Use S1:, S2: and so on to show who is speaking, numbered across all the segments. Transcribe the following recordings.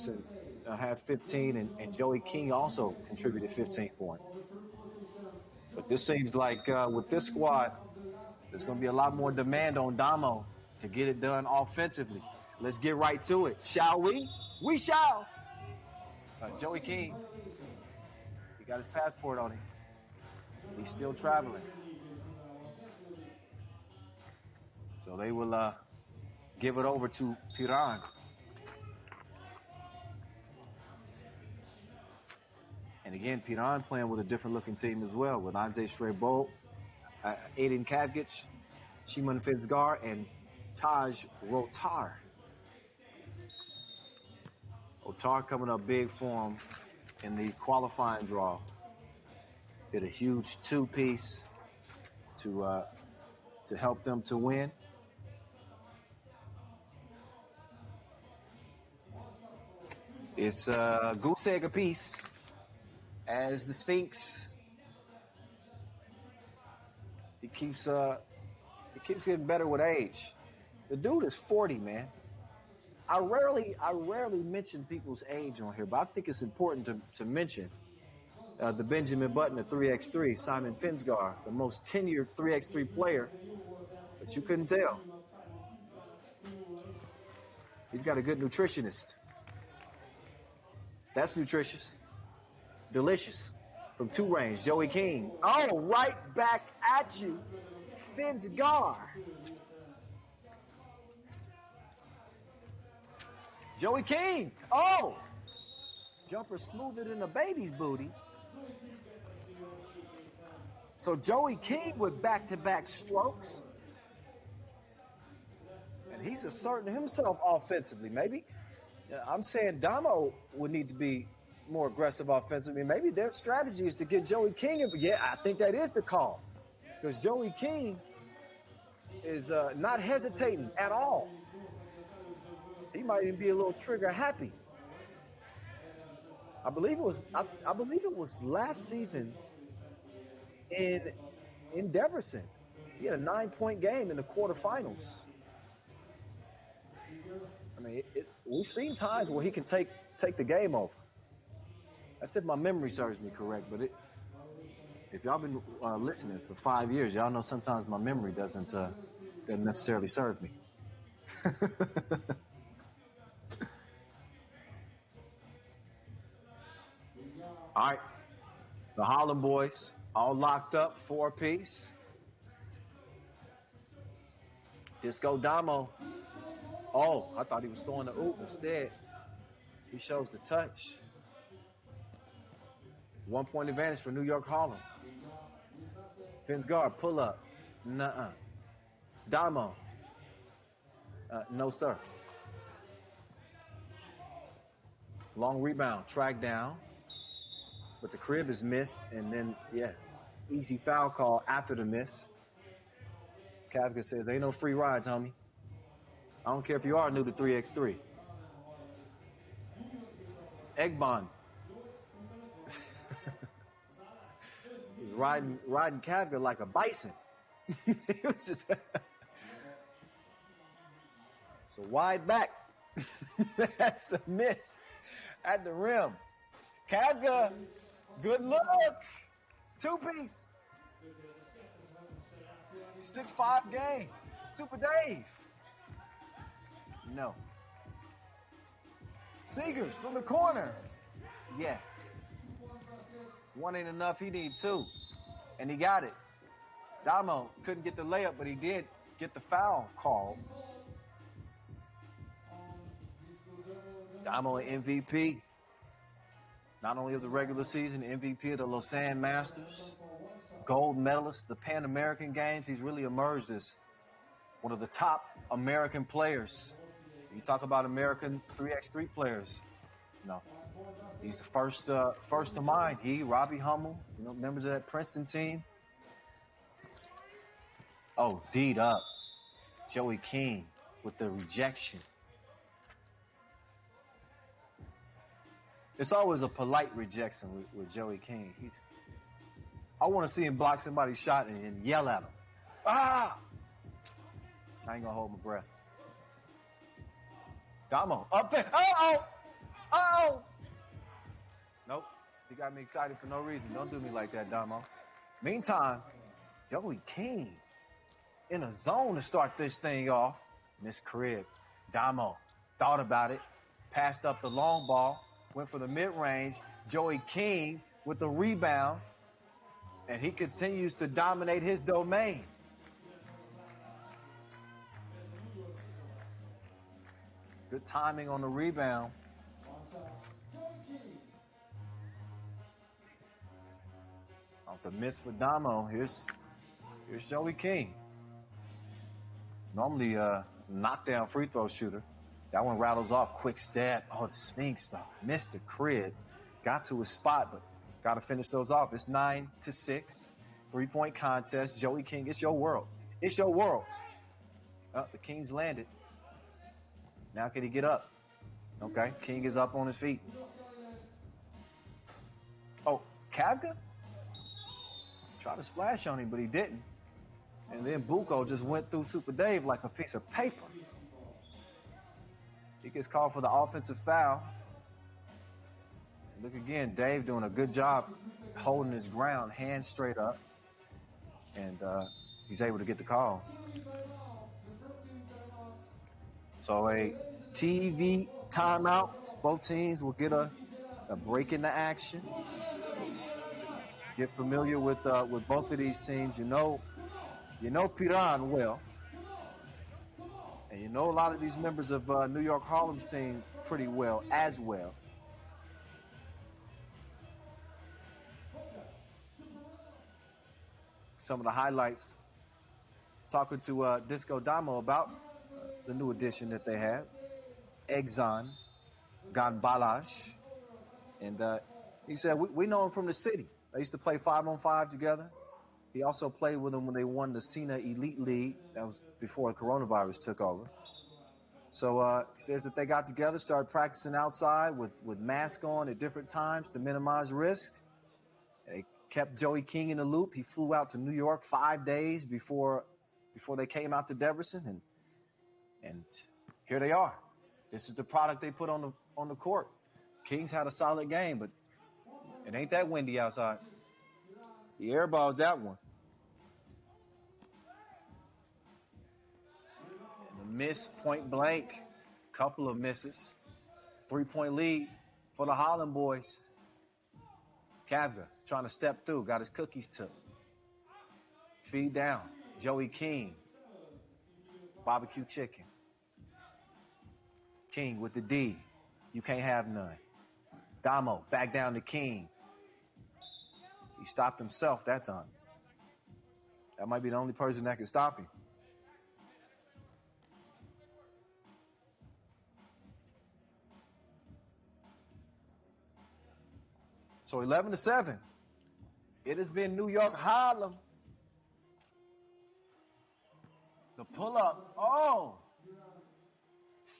S1: Debrecen had 15, and Joey King also contributed 15 points. But this seems like with this squad, there's going to be a lot more demand on Damo to get it done offensively. Let's get right to it, shall we? We shall. Joey King, he got his passport on him. He's still traveling. So they will give it over to Piran. And again, Piran playing with a different looking team as well, with Anze Strebo, Aiden Kavgic, Shimon Fitzgar, and Taj Rotar. Otar coming up big for him in the qualifying draw. Did a huge two-piece to help them to win. It's a goose egg apiece as the Sphinx. He keeps getting better with age. The dude is 40, man. I rarely mention people's age on here, but I think it's important to mention the Benjamin Button of 3x3, Simon Finsgar, the most tenured 3x3 player, but you couldn't tell. He's got a good nutritionist. That's nutritious. Delicious. From 2 range, Joey King. Oh, right back at you, Finsgar. Joey King. Oh! Jumper smoother than a baby's booty. So Joey King with back-to-back strokes. And he's asserting himself offensively. Maybe, I'm saying Damo would need to be more aggressive offensively. Maybe their strategy is to get Joey King. Yeah, I think that is the call. Because Joey King is not hesitating at all. He might even be a little trigger happy. I believe it was last season in Debrecen. He had a 9-point game in the quarterfinals. I mean, we've seen times where he can take the game over. That's if my memory serves me correct. But if y'all been listening for 5 years, y'all know sometimes my memory doesn't necessarily serve me. All right, the Harlem boys all locked up, 4-piece. Disco Damo. Oh, I thought he was throwing the oop. Instead, he shows the touch. 1-point advantage for New York Harlem. Finsgar, pull up. Nuh-uh. Damo. No, sir. Long rebound, track down. But the crib is missed, and then, easy foul call after the miss. Kafka says, ain't no free rides, homie. I don't care if you are new to 3x3. It's Egbon. He's riding Kafka like a bison. It was just so wide back. That's a miss at the rim. Kafka, good look. 2-piece. 6'5" game. Super Dave. No. Seegers from the corner. Yes. 1 ain't enough. He need 2. And he got it. Damo couldn't get the layup, but he did get the foul call. Damo an MVP. Not only of the regular season, MVP of the Lausanne Masters, gold medalist, the Pan American Games. He's really emerged as one of the top American players. You talk about American 3x3 players, he's the first to mind. He, Robbie Hummel, members of that Princeton team. Oh, D'd up. Joey King with the rejection. It's always a polite rejection with Joey King. I want to see him block somebody's shot and yell at him. Ah! I ain't going to hold my breath. Damo, up there. Uh-oh! You got me excited for no reason. Don't do me like that, Damo. Meantime, Joey King in a zone to start this thing off. Miss Crib. Damo thought about it, passed up the long ball, went for the mid-range. Joey King with the rebound, and he continues to dominate his domain. Good timing on the rebound. Off the miss for Damo. Here's Joey King. Normally a knockdown free throw shooter. That one rattles off. Quick step. Oh, the Sphinx though. Missed the crib. Got to his spot, but got to finish those off. It's 9-6. 3-point contest. Joey King, it's your world. It's your world. The King's landed. Now can he get up? Okay, King is up on his feet. Oh, Kavka? Tried to splash on him, but he didn't. And then Buko just went through Super Dave like a piece of paper. He gets called for the offensive foul. Look again, Dave doing a good job holding his ground, hands straight up. And he's able to get the call. So a TV timeout. Both teams will get a break in the action. Get familiar with both of these teams. You know Piran well. And you know a lot of these members of New York Harlem's team pretty well as well. Some of the highlights, talking to Disco Damo about the new addition that they have, Exxon Ganbalaj. And he said, we know him from the city. They used to play 5-on-5 together. He also played with them when they won the Cena Elite League. That was before coronavirus took over. So he says that they got together, started practicing outside with masks on at different times to minimize risk. They kept Joey King in the loop. He flew out to New York 5 days before they came out to Debrecen, and here they are. This is the product they put on the court. Kings had a solid game, but it ain't that windy outside. He airballs that one. And a miss, point blank. Couple of misses. 3-point lead for the Harlem boys. Kavga trying to step through. Got his cookies took. Feed down. Joey King. Barbecue chicken. King with the D. You can't have none. Damo back down to King. He stopped himself that time. That might be the only person that can stop him. So 11-7. It has been New York Harlem. The pull-up. Oh.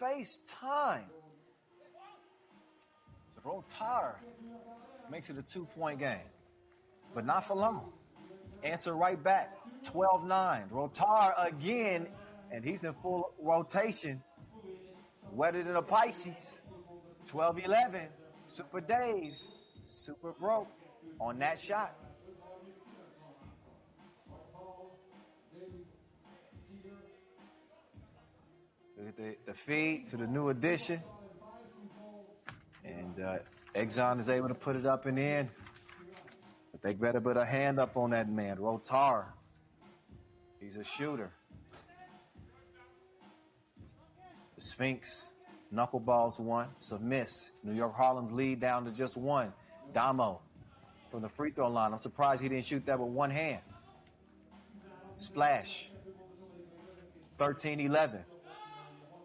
S1: FaceTime. So Rotar makes it a 2-point game. But not for long. Answer right back. 12-9. Rotar again, and he's in full rotation. Wetter than a Pisces. 12-11. Super Dave. Super broke on that shot. Look at the feed to the new addition. And Exxon is able to put it up and in. But they better put a hand up on that man. Rotar. He's a shooter. The Sphinx. Knuckleballs one. It's a miss. New York Harlem's lead down to just one. Damo from the free throw line. I'm surprised he didn't shoot that with one hand. Splash. 13-11.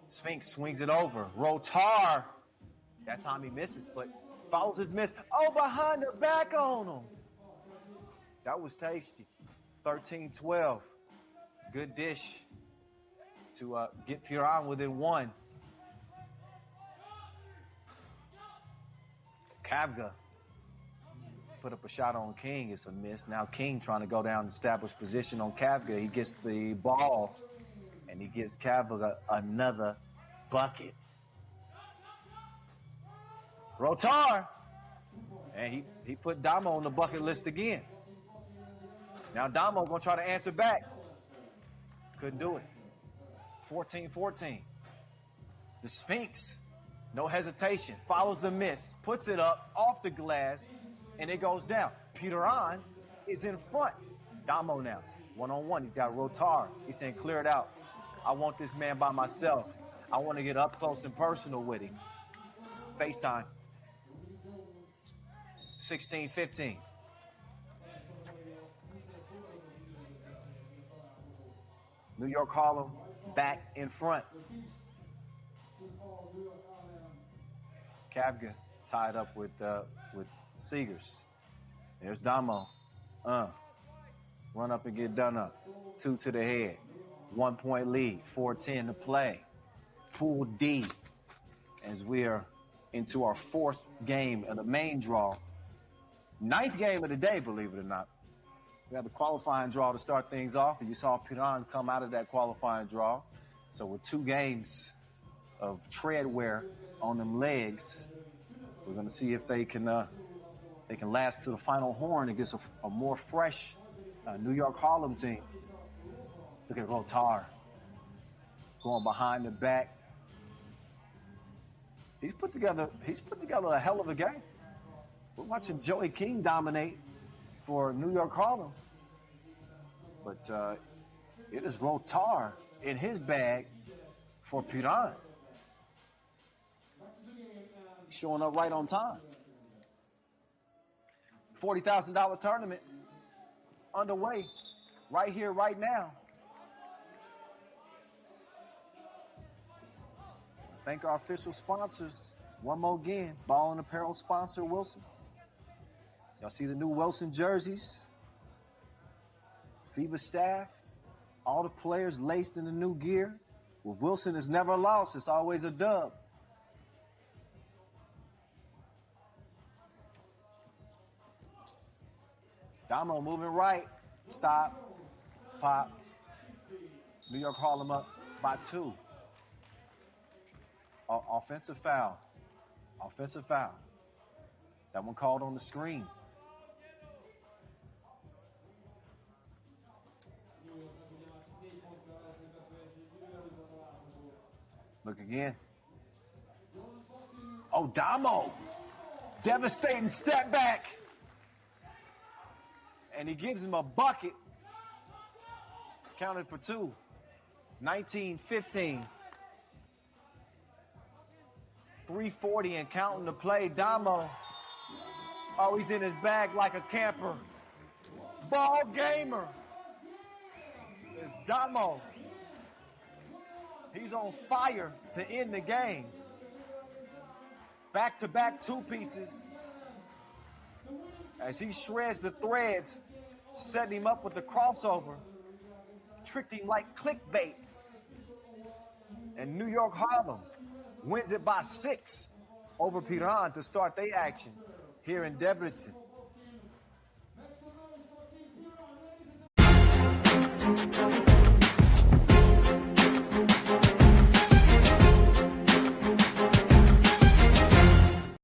S1: Sphinx swings it over. Rotar. That time he misses, but follows his miss. Oh, behind the back on him. That was tasty. 13-12. Good dish to get Piran within one. Kavga put up a shot on King. It's a miss. Now King trying to go down and establish position on Kavga. He gets the ball, and he gives Kavga another bucket. Rotar. And he put Damo on the bucket list again. Now Damo going to try to answer back. Couldn't do it. 14-14. The Sphinx, no hesitation, follows the miss, puts it up off the glass, and it goes down. Piran is in front. Damo now, one-on-one. He's got Rotar. He's saying, clear it out. I want this man by myself. I want to get up close and personal with him. FaceTime. 16-15. New York Harlem back in front. Kavga tied up with Seegers. There's Damo. Run up and get done up. 2 to the head. 1 point lead. 4:10 to play. Pool D as we are into our 4th game of the main draw. 9th game of the day, believe it or not. We had the qualifying draw to start things off, and you saw Piran come out of that qualifying draw. So with 2 games of tread wear on them legs, we're going to see if they can last to the final horn against a more fresh New York Harlem team. Look at Rotar going behind the back. He's put together a hell of a game. We're watching Joey King dominate for New York Harlem. But it is Rotar in his bag for Piran. Showing up right on time. $40,000 tournament underway right here, right now. Thank our official sponsors. One more again, Ball and Apparel sponsor Wilson. Y'all see the new Wilson jerseys? FIBA staff, all the players laced in the new gear. Well, Wilson has never lost. It's always a dub. Damo moving right. Stop. Pop. New York Harlem up by 2. Offensive foul. Offensive foul. That one called on the screen. Look again. Oh, Damo. Devastating step back. And he gives him a bucket. Counted for 2. 19-15. 3:40 and counting to play. Damo. Oh, he's in his bag like a camper. Ball gamer. It's Damo. He's on fire to end the game. Back-to-back 2 pieces. As he shreds the threads, setting him up with the crossover. Tricked him like clickbait. And New York Harlem wins it by 6 over Piran to start their action here in Debrecen.